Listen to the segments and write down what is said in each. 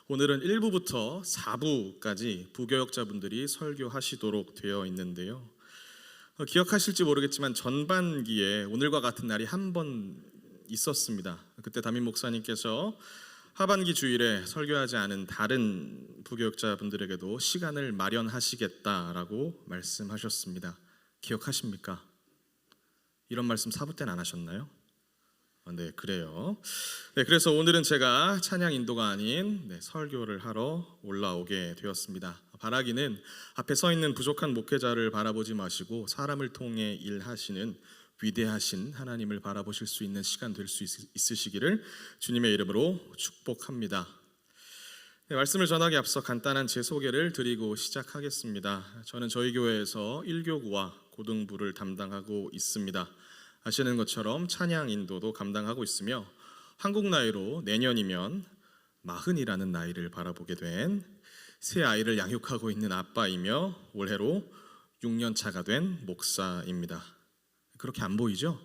오늘은 1부부터 4부까지 부교역자분들이 설교하시도록 되어 있는데요. 기억하실지 모르겠지만 전반기에 오늘과 같은 날이 한 번 있었습니다. 그때 담임 목사님께서 하반기 주일에 설교하지 않은 다른 부교역자분들에게도 시간을 마련하시겠다라고 말씀하셨습니다. 기억하십니까? 이런 말씀 4부 때는 안 하셨나요? 네, 그래요. 네, 그래서 오늘은 제가 찬양 인도가 아닌 설교를 하러 올라오게 되었습니다. 바라기는 앞에 서 있는 부족한 목회자를 바라보지 마시고 사람을 통해 일하시는 위대하신 하나님을 바라보실 수 있는 시간 될 수 있으시기를 주님의 이름으로 축복합니다. 네, 말씀을 전하기 앞서 간단한 제 소개를 드리고 시작하겠습니다. 저는 저희 교회에서 1교구와 고등부를 담당하고 있습니다. 아시는 것처럼 찬양 인도도 감당하고 있으며 한국 나이로 내년이면 40이라는 나이를 바라보게 된 새 아이를 양육하고 있는 아빠이며 올해로 6년 차가 된 목사입니다. 그렇게 안 보이죠?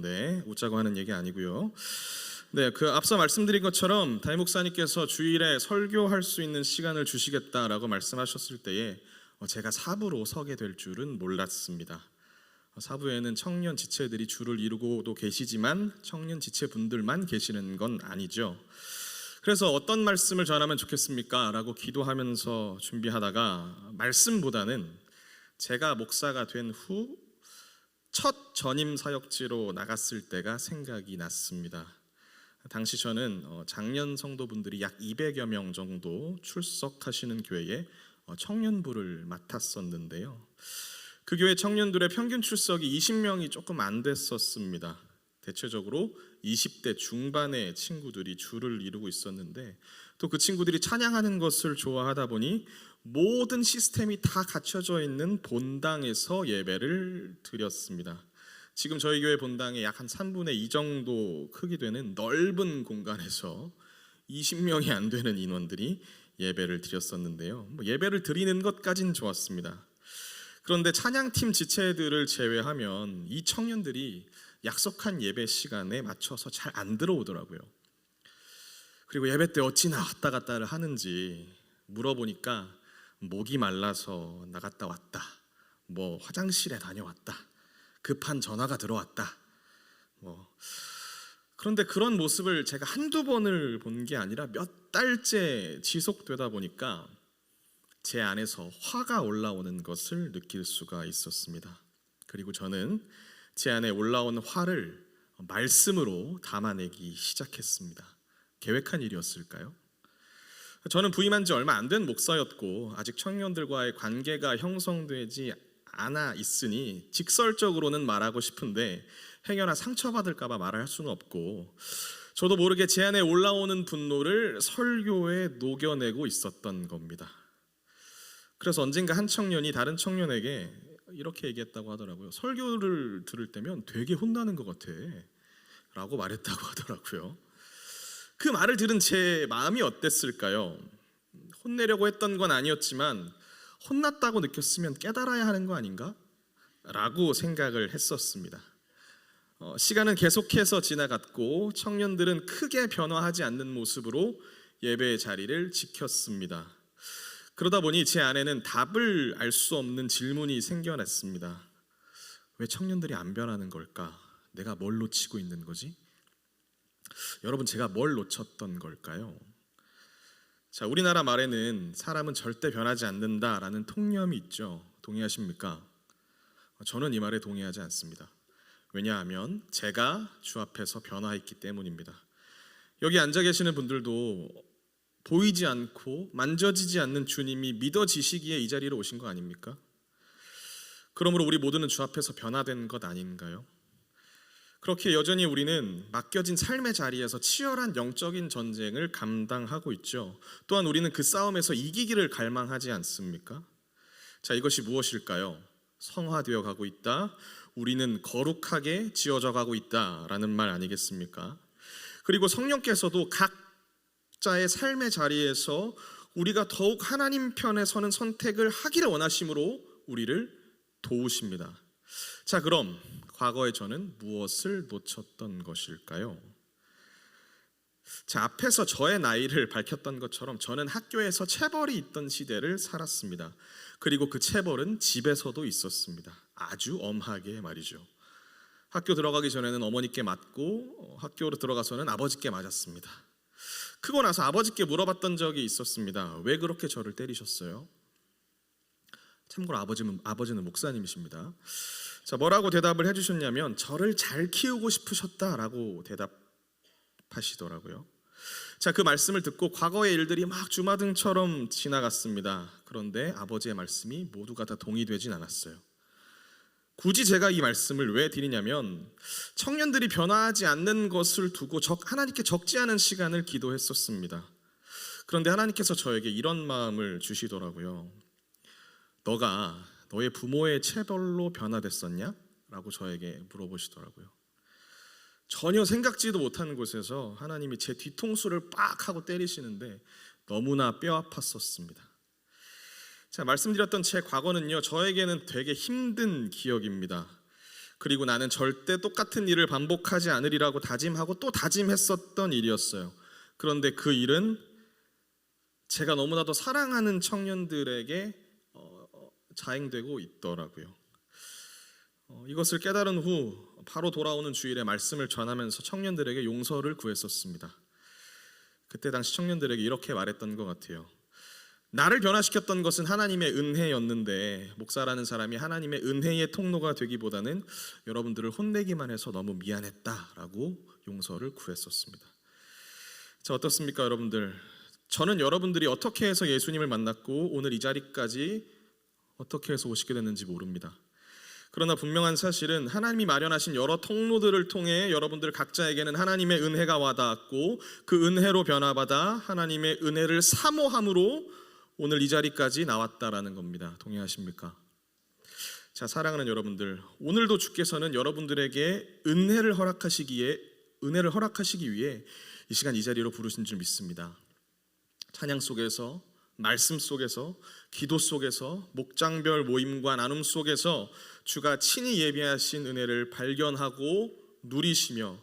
네, 웃자고 하는 얘기 아니고요. 네, 그 앞서 말씀드린 것처럼 담임 목사님께서 주일에 설교할 수 있는 시간을 주시겠다라고 말씀하셨을 때에 제가 사부로 서게 될 줄은 몰랐습니다. 사부에는 청년 지체들이 줄을 이루고도 계시지만 청년 지체분들만 계시는 건 아니죠. 그래서 어떤 말씀을 전하면 좋겠습니까? 라고 기도하면서 준비하다가 말씀보다는 제가 목사가 된 후 첫 전임 사역지로 나갔을 때가 생각이 났습니다. 당시 저는 장년 성도분들이 약 200여 명 정도 출석하시는 교회에 청년부를 맡았었는데요. 그 교회 청년들의 평균 출석이 20명이 조금 안 됐었습니다. 대체적으로 20대 중반의 친구들이 줄을 이루고 있었는데 또 그 친구들이 찬양하는 것을 좋아하다 보니 모든 시스템이 다 갖춰져 있는 본당에서 예배를 드렸습니다. 지금 저희 교회 본당에 약 한 3분의 2 정도 크기 되는 넓은 공간에서 20명이 안 되는 인원들이 예배를 드렸었는데요. 예배를 드리는 것까진 좋았습니다. 그런데 찬양팀 지체들을 제외하면 이 청년들이 약속한 예배 시간에 맞춰서 잘 안 들어오더라고요. 그리고 예배 때 어찌나 왔다 갔다를 하는지 물어보니까 목이 말라서 나갔다 왔다, 화장실에 다녀왔다, 급한 전화가 들어왔다. 그런데 그런 모습을 제가 한두 번을 본 게 아니라 몇 달째 지속되다 보니까 제 안에서 화가 올라오는 것을 느낄 수가 있었습니다. 그리고 저는 제 안에 올라온 화를 말씀으로 담아내기 시작했습니다. 계획한 일이었을까요? 저는 부임한 지 얼마 안 된 목사였고 아직 청년들과의 관계가 형성되지 않아 있으니 직설적으로는 말하고 싶은데 행여나 상처받을까 봐 말을 할 수는 없고 저도 모르게 제 안에 올라오는 분노를 설교에 녹여내고 있었던 겁니다. 그래서 언젠가 한 청년이 다른 청년에게 이렇게 얘기했다고 하더라고요. 설교를 들을 때면 되게 혼나는 것 같아 라고 말했다고 하더라고요. 그 말을 들은 제 마음이 어땠을까요? 혼내려고 했던 건 아니었지만 혼났다고 느꼈으면 깨달아야 하는 거 아닌가? 라고 생각을 했었습니다. 시간은 계속해서 지나갔고 청년들은 크게 변화하지 않는 모습으로 예배의 자리를 지켰습니다. 그러다 보니 제 안에는 답을 알 수 없는 질문이 생겨났습니다. 왜 청년들이 안 변하는 걸까? 내가 뭘 놓치고 있는 거지? 여러분, 제가 뭘 놓쳤던 걸까요? 자, 우리나라 말에는 사람은 절대 변하지 않는다라는 통념이 있죠. 동의하십니까? 저는 이 말에 동의하지 않습니다. 왜냐하면 제가 주 앞에서 변화했기 때문입니다. 여기 앉아 계시는 분들도 보이지 않고 만져지지 않는 주님이 믿어지시기에 이 자리로 오신 거 아닙니까? 그러므로 우리 모두는 주 앞에서 변화된 것 아닌가요? 그렇게 여전히 우리는 맡겨진 삶의 자리에서 치열한 영적인 전쟁을 감당하고 있죠. 또한 우리는 그 싸움에서 이기기를 갈망하지 않습니까? 자, 이것이 무엇일까요? 성화되어 가고 있다. 우리는 거룩하게 지어져 가고 있다라는 말 아니겠습니까? 그리고 성령께서도 각자의 삶의 자리에서 우리가 더욱 하나님 편에 서는 선택을 하기를 원하심으로 우리를 도우십니다. 자, 그럼 과거에 저는 무엇을 놓쳤던 것일까요? 자, 앞에서 저의 나이를 밝혔던 것처럼 저는 학교에서 체벌이 있던 시대를 살았습니다. 그리고 그 체벌은 집에서도 있었습니다. 아주 엄하게 말이죠. 학교 들어가기 전에는 어머니께 맞고 학교로 들어가서는 아버지께 맞았습니다. 크고 나서 아버지께 물어봤던 적이 있었습니다. 왜 그렇게 저를 때리셨어요? 참고로 아버지는 목사님이십니다. 자, 뭐라고 대답을 해주셨냐면 저를 잘 키우고 싶으셨다라고 대답하시더라고요. 자, 그 말씀을 듣고 과거의 일들이 막 주마등처럼 지나갔습니다. 그런데 아버지의 말씀이 모두가 다 동의되진 않았어요. 굳이 제가 이 말씀을 왜 드리냐면 청년들이 변화하지 않는 것을 두고 하나님께 적지 않은 시간을 기도했었습니다. 그런데 하나님께서 저에게 이런 마음을 주시더라고요. 너가 너의 부모의 체벌로 변화됐었냐? 라고 저에게 물어보시더라고요. 전혀 생각지도 못한 곳에서 하나님이 제 뒤통수를 빡 하고 때리시는데 너무나 뼈 아팠었습니다. 자, 말씀드렸던 제 과거는요, 저에게는 되게 힘든 기억입니다. 그리고 나는 절대 똑같은 일을 반복하지 않으리라고 다짐하고 또 다짐했었던 일이었어요. 그런데 그 일은 제가 너무나도 사랑하는 청년들에게 자행되고 있더라고요. 이것을 깨달은 후 바로 돌아오는 주일에 말씀을 전하면서 청년들에게 용서를 구했었습니다. 그때 당시 청년들에게 이렇게 말했던 것 같아요. 나를 변화시켰던 것은 하나님의 은혜였는데 목사라는 사람이 하나님의 은혜의 통로가 되기보다는 여러분들을 혼내기만 해서 너무 미안했다라고 용서를 구했었습니다. 자, 어떻습니까, 여러분들? 저는 여러분들이 어떻게 해서 예수님을 만났고 오늘 이 자리까지 어떻게 해서 오시게 됐는지 모릅니다. 그러나 분명한 사실은 하나님이 마련하신 여러 통로들을 통해 여러분들 각자에게는 하나님의 은혜가 와닿았고 그 은혜로 변화받아 하나님의 은혜를 사모함으로 오늘 이 자리까지 나왔다라는 겁니다. 동의하십니까? 자, 사랑하는 여러분들, 오늘도 주께서는 여러분들에게 은혜를 허락하시기 위해 이 시간 이 자리로 부르신 줄 믿습니다. 찬양 속에서, 말씀 속에서, 기도 속에서, 목장별 모임과 나눔 속에서 주가 친히 예비하신 은혜를 발견하고 누리시며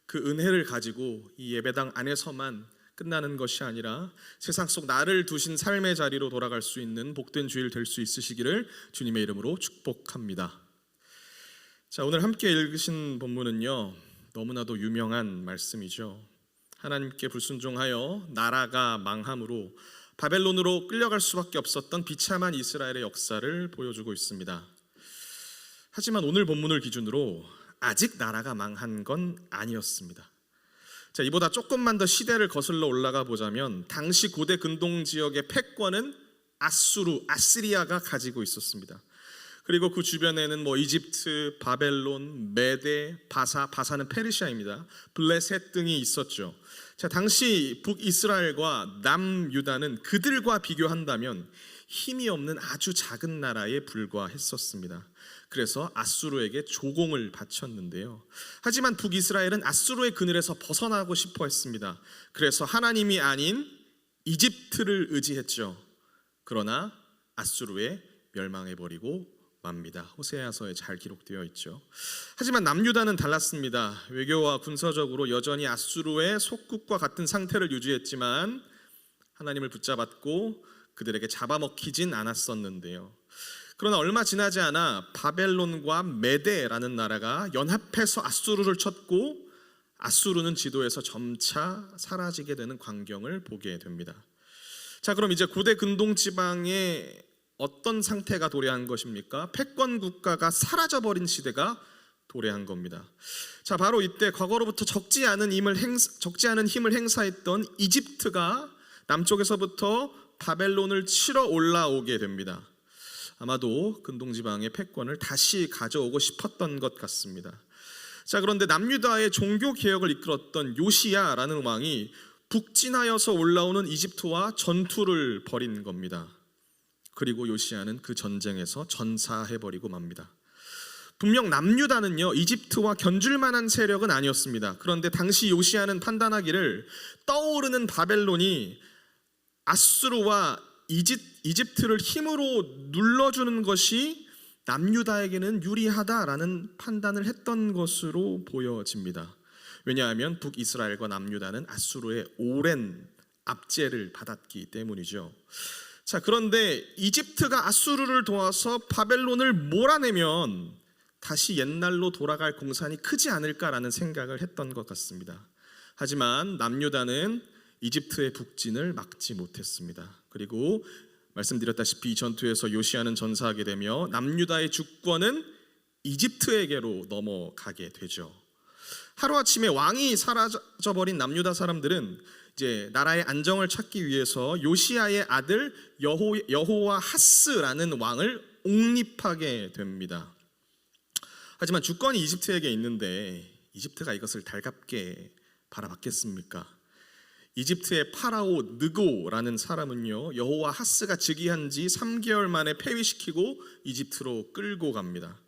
그 은혜를 가지고 이 예배당 안에서만 끝나는 것이 아니라 세상 속 나를 두신 삶의 자리로 돌아갈 수 있는 복된 주일 될 수 있으시기를 주님의 이름으로 축복합니다. 자, 오늘 함께 읽으신 본문은요, 너무나도 유명한 말씀이죠. 하나님께 불순종하여 나라가 망함으로 바벨론으로 끌려갈 수밖에 없었던 비참한 이스라엘의 역사를 보여주고 있습니다. 하지만 오늘 본문을 기준으로 아직 나라가 망한 건 아니었습니다. 자, 이보다 조금만 더 시대를 거슬러 올라가 보자면 당시 고대 근동 지역의 패권은 아스리아가 가지고 있었습니다. 그리고 그 주변에는 이집트, 바벨론, 메데, 바사는 페르시아입니다. 블레셋 등이 있었죠. 자, 당시 북이스라엘과 남유다는 그들과 비교한다면 힘이 없는 아주 작은 나라에 불과했었습니다. 그래서 아수르에게 조공을 바쳤는데요. 하지만 북이스라엘은 아수르의 그늘에서 벗어나고 싶어 했습니다. 그래서 하나님이 아닌 이집트를 의지했죠. 그러나 아수르에 멸망해버리고 맙니다. 호세아서에 잘 기록되어 있죠. 하지만 남유다는 달랐습니다. 외교와 군사적으로 여전히 아수르의 속국과 같은 상태를 유지했지만 하나님을 붙잡았고 그들에게 잡아먹히진 않았었는데요. 그러나 얼마 지나지 않아 바벨론과 메데라는 나라가 연합해서 아수르를 쳤고 아수르는 지도에서 점차 사라지게 되는 광경을 보게 됩니다. 자, 그럼 이제 고대 근동 지방의 어떤 상태가 도래한 것입니까? 패권 국가가 사라져버린 시대가 도래한 겁니다. 자, 바로 이때 과거로부터 적지 않은 힘을 행사했던 이집트가 남쪽에서부터 바벨론을 치러 올라오게 됩니다. 아마도 근동지방의 패권을 다시 가져오고 싶었던 것 같습니다. 자, 그런데 남유다의 종교 개혁을 이끌었던 요시야라는 왕이 북진하여서 올라오는 이집트와 전투를 벌인 겁니다. 그리고 요시야는 그 전쟁에서 전사해버리고 맙니다. 분명 남유다는요, 이집트와 견줄 만한 세력은 아니었습니다. 그런데 당시 요시야는 판단하기를 떠오르는 바벨론이 아수르와 이집트를 힘으로 눌러주는 것이 남유다에게는 유리하다라는 판단을 했던 것으로 보여집니다. 왜냐하면 북이스라엘과 남유다는 아수르의 오랜 압제를 받았기 때문이죠. 자, 그런데 이집트가 아수르를 도와서 바벨론을 몰아내면 다시 옛날로 돌아갈 공산이 크지 않을까라는 생각을 했던 것 같습니다. 하지만 남유다는 이집트의 북진을 막지 못했습니다. 그리고 말씀드렸다시피 이 전투에서 요시야는 전사하게 되며 남유다의 주권은 이집트에게로 넘어가게 되죠. 하루아침에 왕이 사라져버린 남유다 사람들은 이제 나라의 안정을 찾기 위해서 요시야의 아들 여호와하스라는 왕을 옹립하게 됩니다. 하지만 주권이 이집트에게 있는데 이집트가 이것을 달갑게 바라봤겠습니까? 이집트의 파라오 느고라는 사람은요, 여호와하스가 즉위한 지 3개월 만에 폐위시키고 이집트로 끌고 갑니다.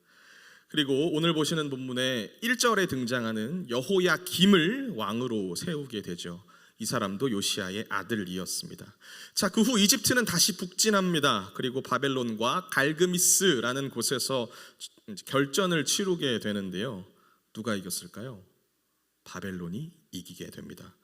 그리고 오늘 보시는 본문에 1절에 등장하는 여호야김을 왕으로 세우게 되죠. 이 사람도 요시야의 아들이었습니다. 자, 그 후 이집트는 다시 북진합니다. 그리고 바벨론과 갈그미스라는 곳에서 결전을 치르게 되는데요. 누가 이겼을까요? 바벨론이 이기게 됩니다.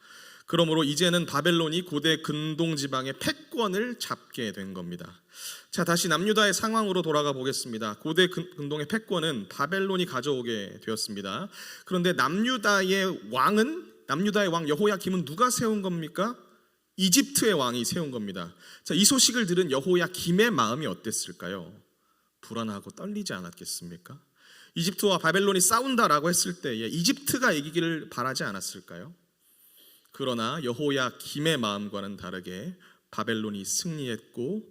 그러므로 이제는 바벨론이 고대 근동 지방의 패권을 잡게 된 겁니다. 자, 다시 남유다의 상황으로 돌아가 보겠습니다. 고대 근동의 패권은 바벨론이 가져오게 되었습니다. 그런데 남유다의 왕 여호야김은 누가 세운 겁니까? 이집트의 왕이 세운 겁니다. 자, 이 소식을 들은 여호야김의 마음이 어땠을까요? 불안하고 떨리지 않았겠습니까? 이집트와 바벨론이 싸운다라고 했을 때에 이집트가 이기기를 바라지 않았을까요? 그러나 여호야김의 마음과는 다르게 바벨론이 승리했고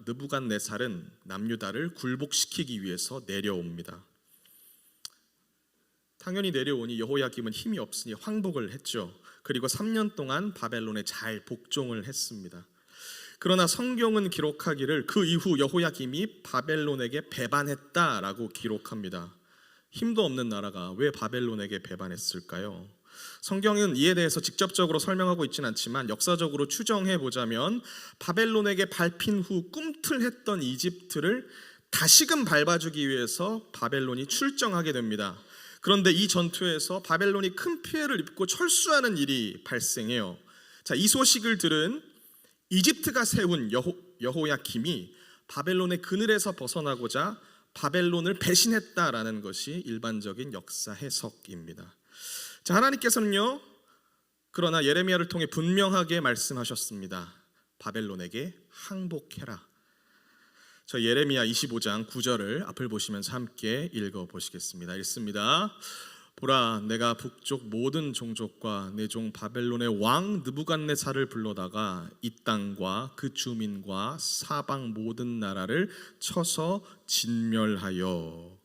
느부갓네살은 남유다를 굴복시키기 위해서 내려옵니다. 당연히 내려오니 여호야김은 힘이 없으니 황복을 했죠. 그리고 3년 동안 바벨론에 잘 복종을 했습니다. 그러나 성경은 기록하기를 그 이후 여호야김이 바벨론에게 배반했다라고 기록합니다. 힘도 없는 나라가 왜 바벨론에게 배반했을까요? 성경은 이에 대해서 직접적으로 설명하고 있지는 않지만 역사적으로 추정해 보자면 바벨론에게 밟힌 후 꿈틀했던 이집트를 다시금 밟아주기 위해서 바벨론이 출정하게 됩니다. 그런데 이 전투에서 바벨론이 큰 피해를 입고 철수하는 일이 발생해요. 자, 이 소식을 들은 이집트가 세운 여호야김이 바벨론의 그늘에서 벗어나고자 바벨론을 배신했다라는 것이 일반적인 역사 해석입니다. 자, 하나님께서는요, 그러나 예레미야를 통해 분명하게 말씀하셨습니다. 바벨론에게 항복해라. 저 예레미야 25장 9절을 앞을 보시면서 함께 읽어보시겠습니다. 읽습니다. 보라, 내가 북쪽 모든 종족과 내 종 바벨론의 왕 느부갓네살을 불러다가 이 땅과 그 주민과 사방 모든 나라를 쳐서 진멸하여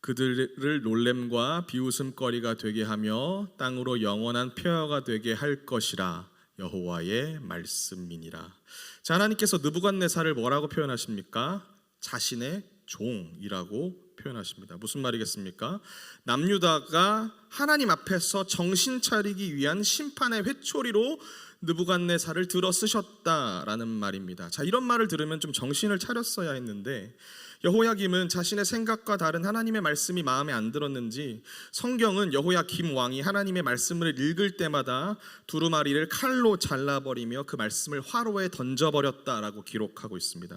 그들을 놀램과 비웃음거리가 되게 하며 땅으로 영원한 폐허가 되게 할 것이라. 여호와의 말씀이니라. 자, 하나님께서 느부갓네살을 뭐라고 표현하십니까? 자신의 종이라고 표현하십니다. 무슨 말이겠습니까? 남유다가 하나님 앞에서 정신 차리기 위한 심판의 회초리로 느부갓네살을 들어 쓰셨다라는 말입니다. 자, 이런 말을 들으면 좀 정신을 차렸어야 했는데 여호야김은 자신의 생각과 다른 하나님의 말씀이 마음에 안 들었는지 성경은 여호야김 왕이 하나님의 말씀을 읽을 때마다 두루마리를 칼로 잘라버리며 그 말씀을 화로에 던져버렸다라고 기록하고 있습니다.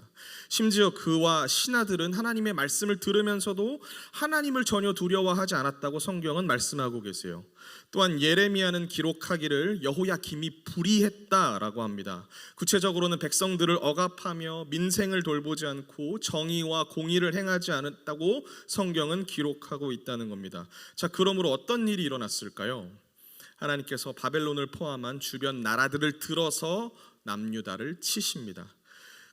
심지어 그와 신하들은 하나님의 말씀을 들으면서도 하나님을 전혀 두려워하지 않았다고 성경은 말씀하고 계세요. 또한 예레미야는 기록하기를 여호야김이 불의했다라고 합니다. 구체적으로는 백성들을 억압하며 민생을 돌보지 않고 정의와 공의를 행하지 않았다고 성경은 기록하고 있다는 겁니다. 자, 그러므로 어떤 일이 일어났을까요? 하나님께서 바벨론을 포함한 주변 나라들을 들어서 남유다를 치십니다.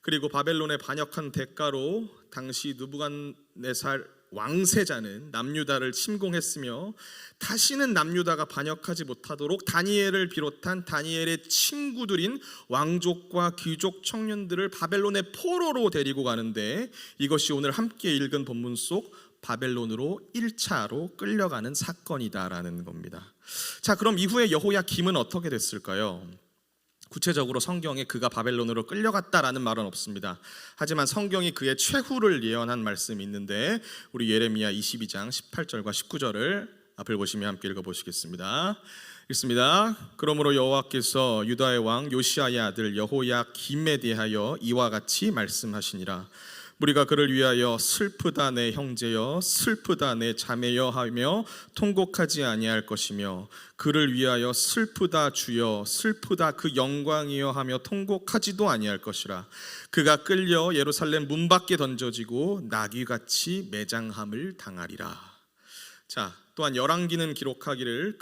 그리고 바벨론에 반역한 대가로 당시 느부갓네살 왕세자는 남유다를 침공했으며 다시는 남유다가 반역하지 못하도록 다니엘을 비롯한 다니엘의 친구들인 왕족과 귀족 청년들을 바벨론의 포로로 데리고 가는데 이것이 오늘 함께 읽은 본문 속 바벨론으로 1차로 끌려가는 사건이다라는 겁니다. 자, 그럼 이후에 여호야김은 어떻게 됐을까요? 구체적으로 성경에 그가 바벨론으로 끌려갔다라는 말은 없습니다. 하지만 성경이 그의 최후를 예언한 말씀이 있는데 우리 예레미야 22장 18절과 19절을 앞을 보시며 함께 읽어보시겠습니다. 읽습니다. 그러므로 여호와께서 유다의 왕 요시야의 아들 여호야김에 대하여 이와 같이 말씀하시니라. 우리가 그를 위하여 슬프다 내 형제여, 슬프다 내 자매여 하며 통곡하지 아니할 것이며, 그를 위하여 슬프다 주여, 슬프다 그 영광이여 하며 통곡하지도 아니할 것이라. 그가 끌려 예루살렘 문 밖에 던져지고 나귀같이 매장함을 당하리라. 자, 또한 열왕기는 기록하기를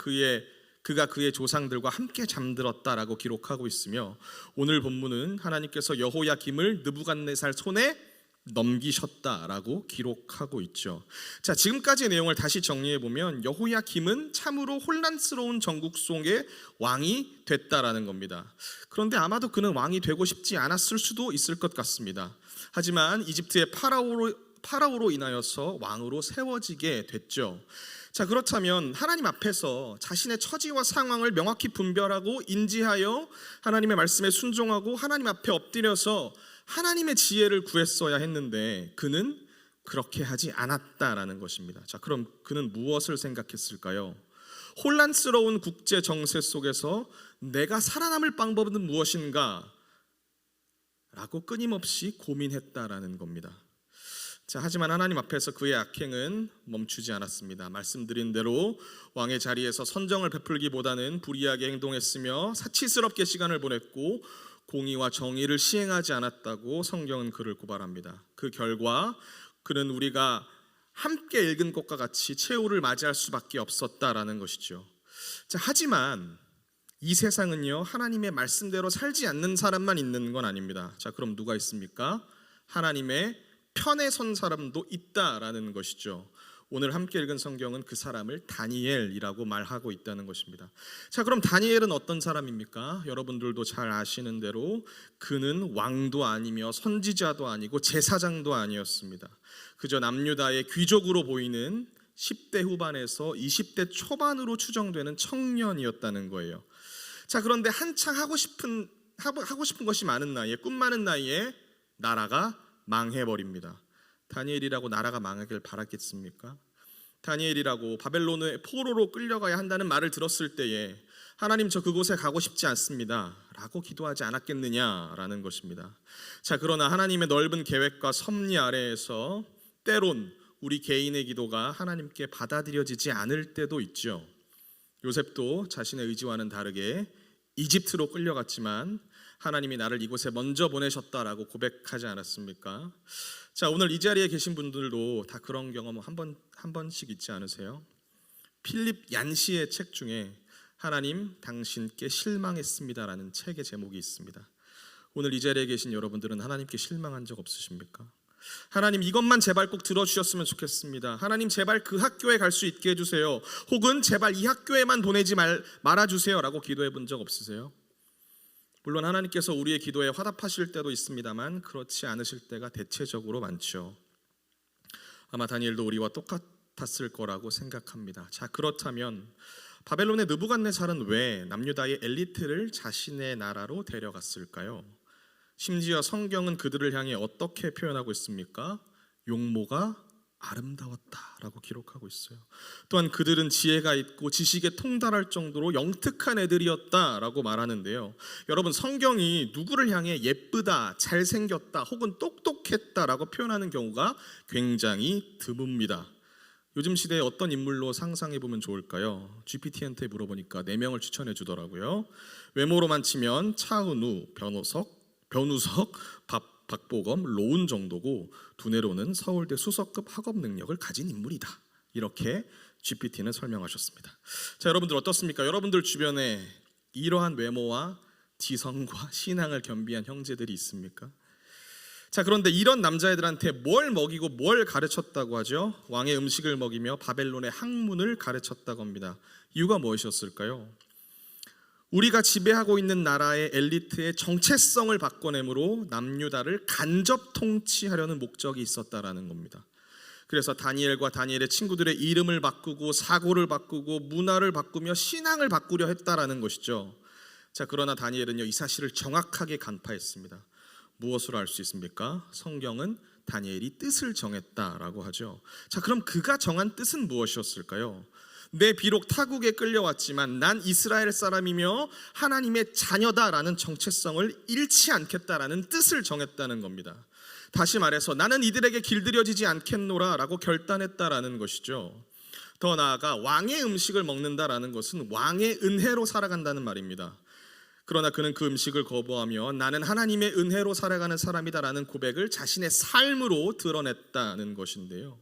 그가 그의 조상들과 함께 잠들었다라고 기록하고 있으며, 오늘 본문은 하나님께서 여호야김을 느부갓네살 손에 넘기셨다라고 기록하고 있죠. 자, 지금까지의 내용을 다시 정리해 보면 여호야김은 참으로 혼란스러운 정국 속의 왕이 됐다라는 겁니다. 그런데 아마도 그는 왕이 되고 싶지 않았을 수도 있을 것 같습니다. 하지만 이집트의 파라오로 인하여서 왕으로 세워지게 됐죠. 자, 그렇다면 하나님 앞에서 자신의 처지와 상황을 명확히 분별하고 인지하여 하나님의 말씀에 순종하고 하나님 앞에 엎드려서 하나님의 지혜를 구했어야 했는데 그는 그렇게 하지 않았다라는 것입니다. 자, 그럼 그는 무엇을 생각했을까요? 혼란스러운 국제 정세 속에서 내가 살아남을 방법은 무엇인가? 라고 끊임없이 고민했다라는 겁니다. 자, 하지만 하나님 앞에서 그의 악행은 멈추지 않았습니다. 말씀드린 대로 왕의 자리에서 선정을 베풀기보다는 불의하게 행동했으며 사치스럽게 시간을 보냈고 공의와 정의를 시행하지 않았다고 성경은 그를 고발합니다. 그 결과 그는 우리가 함께 읽은 것과 같이 최후를 맞이할 수밖에 없었다라는 것이죠. 자, 하지만 이 세상은요, 하나님의 말씀대로 살지 않는 사람만 있는 건 아닙니다. 자, 그럼 누가 있습니까? 하나님의 편에 선 사람도 있다라는 것이죠. 오늘 함께 읽은 성경은 그 사람을 다니엘이라고 말하고 있다는 것입니다. 자, 그럼 다니엘은 어떤 사람입니까? 여러분들도 잘 아시는 대로 그는 왕도 아니며 선지자도 아니고 제사장도 아니었습니다. 그저 남유다의 귀족으로 보이는 10대 후반에서 20대 초반으로 추정되는 청년이었다는 거예요. 자, 그런데 한창 하고 싶은 것이 많은 나이에, 꿈 많은 나이에 나라가 망해버립니다. 다니엘이라고 나라가 망하길 바랐겠습니까? 다니엘이라고 바벨론의 포로로 끌려가야 한다는 말을 들었을 때에 하나님, 저 그곳에 가고 싶지 않습니다 라고 기도하지 않았겠느냐라는 것입니다. 자, 그러나 하나님의 넓은 계획과 섭리 아래에서 때론 우리 개인의 기도가 하나님께 받아들여지지 않을 때도 있죠. 요셉도 자신의 의지와는 다르게 이집트로 끌려갔지만 하나님이 나를 이곳에 먼저 보내셨다라고 고백하지 않았습니까? 자, 오늘 이 자리에 계신 분들도 다 그런 경험 한 번씩 있지 않으세요? 필립 얀시의 책 중에 하나님 당신께 실망했습니다라는 책의 제목이 있습니다. 오늘 이 자리에 계신 여러분들은 하나님께 실망한 적 없으십니까? 하나님, 이것만 제발 꼭 들어주셨으면 좋겠습니다. 하나님, 제발 그 학교에 갈 수 있게 해주세요. 혹은 제발 이 학교에만 보내지 말아주세요 라고 기도해 본 적 없으세요? 물론 하나님께서 우리의 기도에 화답하실 때도 있습니다만 그렇지 않으실 때가 대체적으로 많죠. 아마 다니엘도 우리와 똑같았을 거라고 생각합니다. 자, 그렇다면 바벨론의 느부갓네살은 왜 남유다의 엘리트를 자신의 나라로 데려갔을까요? 심지어 성경은 그들을 향해 어떻게 표현하고 있습니까? 용모가 아름다웠다라고 기록하고 있어요. 또한 그들은 지혜가 있고 지식에 통달할 정도로 영특한 애들이었다라고 말하는데요. 여러분, 성경이 누구를 향해 예쁘다, 잘생겼다 혹은 똑똑했다라고 표현하는 경우가 굉장히 드뭅니다. 요즘 시대에 어떤 인물로 상상해 보면 좋을까요? GPT한테 물어보니까 4명을 추천해 주더라고요. 외모로만 치면 차은우, 변우석, 박보검, 로운 정도고 두뇌로는 서울대 수석급 학업 능력을 가진 인물이다. 이렇게 GPT는 설명하셨습니다. 자, 여러분들 어떻습니까? 여러분들 주변에 이러한 외모와 지성과 신앙을 겸비한 형제들이 있습니까? 자, 그런데 이런 남자애들한테 뭘 먹이고 뭘 가르쳤다고 하죠? 왕의 음식을 먹이며 바벨론의 학문을 가르쳤다고 합니다. 이유가 무엇이었을까요? 우리가 지배하고 있는 나라의 엘리트의 정체성을 바꿔내므로 남유다를 간접 통치하려는 목적이 있었다라는 겁니다. 그래서 다니엘과 다니엘의 친구들의 이름을 바꾸고 사고를 바꾸고 문화를 바꾸며 신앙을 바꾸려 했다라는 것이죠. 자, 그러나 다니엘은요, 이 사실을 정확하게 간파했습니다. 무엇으로 알 수 있습니까? 성경은 다니엘이 뜻을 정했다라고 하죠. 자, 그럼 그가 정한 뜻은 무엇이었을까요? 내 비록 타국에 끌려왔지만 난 이스라엘 사람이며 하나님의 자녀다라는 정체성을 잃지 않겠다라는 뜻을 정했다는 겁니다. 다시 말해서 나는 이들에게 길들여지지 않겠노라 라고 결단했다라는 것이죠. 더 나아가 왕의 음식을 먹는다라는 것은 왕의 은혜로 살아간다는 말입니다. 그러나 그는 그 음식을 거부하며 나는 하나님의 은혜로 살아가는 사람이다라는 고백을 자신의 삶으로 드러냈다는 것인데요.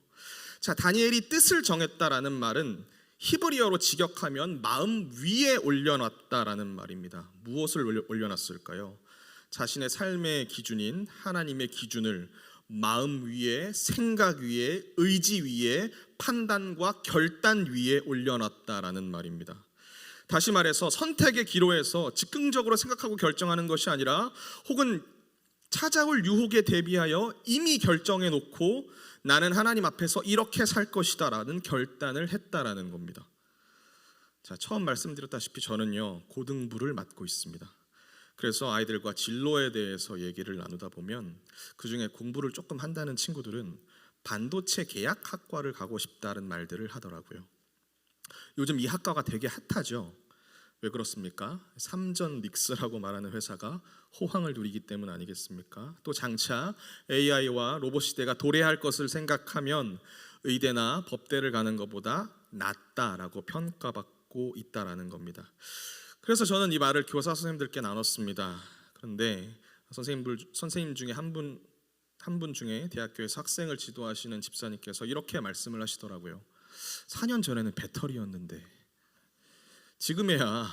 자, 다니엘이 뜻을 정했다라는 말은 히브리어로 직역하면 마음 위에 올려놨다라는 말입니다. 무엇을 올려놨을까요? 자신의 삶의 기준인 하나님의 기준을 마음 위에, 생각 위에, 의지 위에, 판단과 결단 위에 올려놨다라는 말입니다. 다시 말해서 선택의 기로에서 즉흥적으로 생각하고 결정하는 것이 아니라 혹은 찾아올 유혹에 대비하여 이미 결정해 놓고 나는 하나님 앞에서 이렇게 살 것이다 라는 결단을 했다라는 겁니다. 자, 처음 말씀드렸다시피 저는요 고등부를 맡고 있습니다. 그래서 아이들과 진로에 대해서 얘기를 나누다 보면 그중에 공부를 조금 한다는 친구들은 반도체 계약학과를 가고 싶다는 말들을 하더라고요. 요즘 이 학과가 되게 핫하죠. 왜 그렇습니까? 삼전 닉스라고 말하는 회사가 호황을 누리기 때문 아니겠습니까? 또 장차 AI와 로봇 시대가 도래할 것을 생각하면 의대나 법대를 가는 것보다 낫다라고 평가받고 있다라는 겁니다. 그래서 저는 이 말을 교사 선생님들께 나눴습니다. 그런데 선생님 중에 한 분 중에 대학교에서 학생을 지도하시는 집사님께서 이렇게 말씀을 하시더라고요. 4년 전에는 배터리였는데 지금에야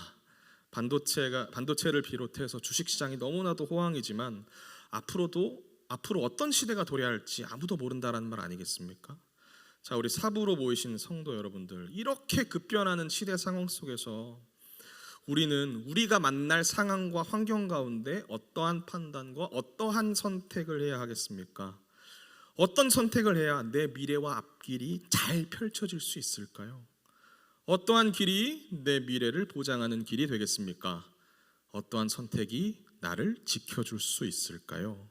반도체를 비롯해서 주식시장이 너무나도 호황이지만 앞으로 어떤 시대가 도래할지 아무도 모른다라는 말 아니겠습니까? 자, 우리 사부로 모이신 성도 여러분들, 이렇게 급변하는 시대 상황 속에서 우리는 우리가 만날 상황과 환경 가운데 어떠한 판단과 어떠한 선택을 해야 하겠습니까? 어떤 선택을 해야 내 미래와 앞길이 잘 펼쳐질 수 있을까요? 어떠한 길이 내 미래를 보장하는 길이 되겠습니까? 어떠한 선택이 나를 지켜줄 수 있을까요?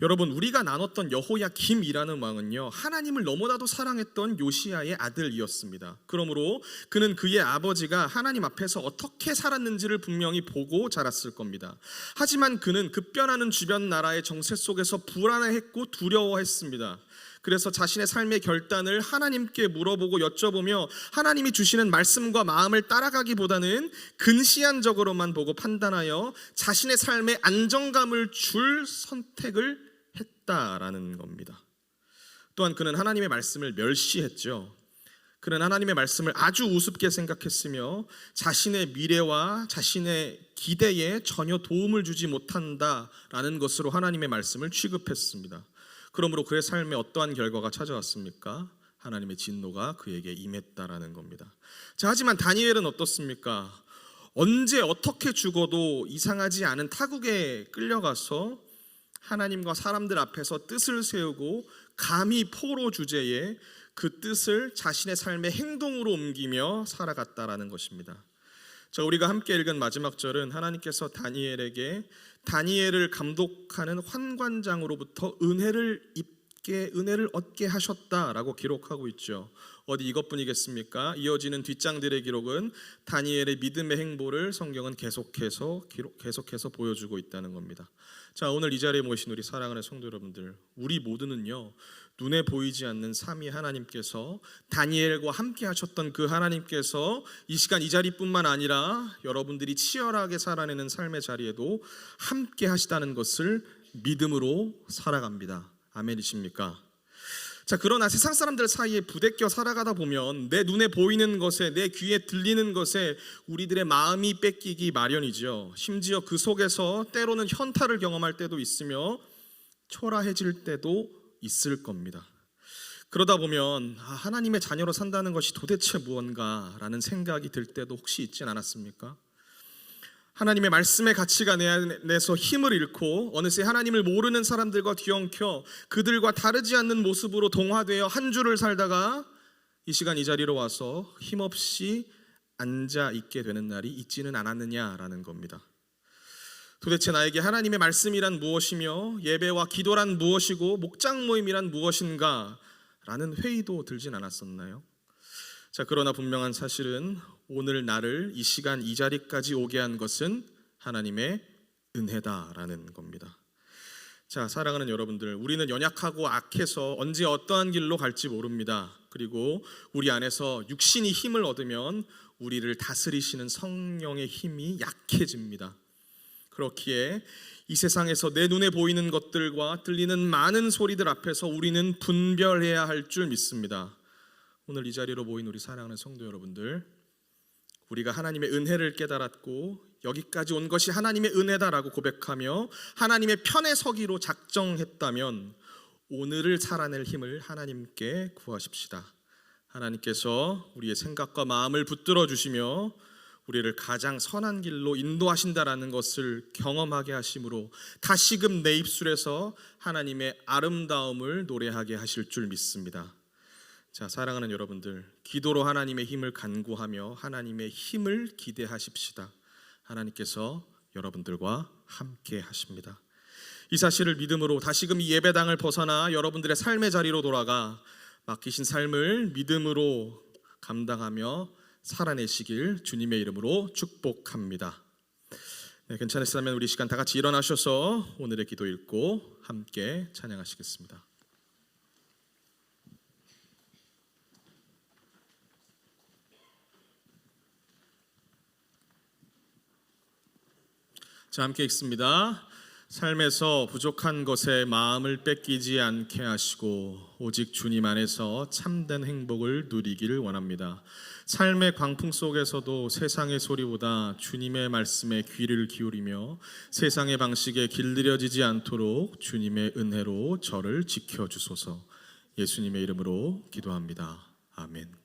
여러분, 우리가 나눴던 여호야김이라는 왕은요 하나님을 너무나도 사랑했던 요시야의 아들이었습니다. 그러므로 그는 그의 아버지가 하나님 앞에서 어떻게 살았는지를 분명히 보고 자랐을 겁니다. 하지만 그는 급변하는 주변 나라의 정세 속에서 불안해했고 두려워했습니다. 그래서 자신의 삶의 결단을 하나님께 물어보고 여쭤보며 하나님이 주시는 말씀과 마음을 따라가기보다는 근시안적으로만 보고 판단하여 자신의 삶에 안정감을 줄 선택을 했다라는 겁니다. 또한 그는 하나님의 말씀을 멸시했죠. 그는 하나님의 말씀을 아주 우습게 생각했으며 자신의 미래와 자신의 기대에 전혀 도움을 주지 못한다라는 것으로 하나님의 말씀을 취급했습니다. 그러므로 그의 삶에 어떠한 결과가 찾아왔습니까? 하나님의 진노가 그에게 임했다라는 겁니다. 자, 하지만 다니엘은 어떻습니까? 언제 어떻게 죽어도 이상하지 않은 타국에 끌려가서 하나님과 사람들 앞에서 뜻을 세우고 감히 포로 주제에 그 뜻을 자신의 삶의 행동으로 옮기며 살아갔다라는 것입니다. 자, 우리가 함께 읽은 마지막 절은 하나님께서 다니엘을 감독하는 환관장으로부터 은혜를 얻게 하셨다라고 기록하고 있죠. 어디 이것뿐이겠습니까? 이어지는 뒷장들의 기록은 다니엘의 믿음의 행보를 성경은 계속해서 보여주고 있다는 겁니다. 자, 오늘 이 자리에 모이신 우리 사랑하는 성도 여러분들, 우리 모두는요 눈에 보이지 않는 삼위 하나님께서 다니엘과 함께 하셨던 그 하나님께서 이 시간 이 자리뿐만 아니라 여러분들이 치열하게 살아내는 삶의 자리에도 함께 하시다는 것을 믿음으로 살아갑니다. 아멘이십니까? 자, 그러나 세상 사람들 사이에 부대껴 살아가다 보면 내 눈에 보이는 것에, 내 귀에 들리는 것에 우리들의 마음이 뺏기기 마련이죠. 심지어 그 속에서 때로는 현타를 경험할 때도 있으며 초라해질 때도 있을 겁니다. 그러다 보면 하나님의 자녀로 산다는 것이 도대체 무언가라는 생각이 들 때도 혹시 있진 않았습니까? 하나님의 말씀의 가치가 내 안에서 힘을 잃고 어느새 하나님을 모르는 사람들과 뒤엉켜 그들과 다르지 않는 모습으로 동화되어 한 주를 살다가 이 시간 이 자리로 와서 힘없이 앉아 있게 되는 날이 있지는 않았느냐라는 겁니다. 도대체 나에게 하나님의 말씀이란 무엇이며 예배와 기도란 무엇이고 목장 모임이란 무엇인가 라는 회의도 들진 않았었나요? 자, 그러나 분명한 사실은 오늘 나를 이 시간 이 자리까지 오게 한 것은 하나님의 은혜다라는 겁니다. 자, 사랑하는 여러분들, 우리는 연약하고 악해서 언제 어떠한 길로 갈지 모릅니다. 그리고 우리 안에서 육신이 힘을 얻으면 우리를 다스리시는 성령의 힘이 약해집니다. 그렇기에 이 세상에서 내 눈에 보이는 것들과 들리는 많은 소리들 앞에서 우리는 분별해야 할 줄 믿습니다. 오늘 이 자리로 모인 우리 사랑하는 성도 여러분들, 우리가 하나님의 은혜를 깨달았고 여기까지 온 것이 하나님의 은혜다라고 고백하며 하나님의 편에 서기로 작정했다면 오늘을 살아낼 힘을 하나님께 구하십시다. 하나님께서 우리의 생각과 마음을 붙들어 주시며 우리를 가장 선한 길로 인도하신다라는 것을 경험하게 하심으로 다시금 내 입술에서 하나님의 아름다움을 노래하게 하실 줄 믿습니다. 자, 사랑하는 여러분들, 기도로 하나님의 힘을 간구하며 하나님의 힘을 기대하십시다. 하나님께서 여러분들과 함께 하십니다. 이 사실을 믿음으로 다시금 이 예배당을 벗어나 여러분들의 삶의 자리로 돌아가 맡기신 삶을 믿음으로 감당하며 살아내시길 주님의 이름으로 축복합니다. 네, 괜찮으시다면 우리 시간 다 같이 일어나셔서 오늘의 기도 읽고 함께 찬양하시겠습니다. 자, 함께 읽습니다. 삶에서 부족한 것에 마음을 뺏기지 않게 하시고 오직 주님 안에서 참된 행복을 누리기를 원합니다. 삶의 광풍 속에서도 세상의 소리보다 주님의 말씀에 귀를 기울이며 세상의 방식에 길들여지지 않도록 주님의 은혜로 저를 지켜주소서. 예수님의 이름으로 기도합니다. 아멘.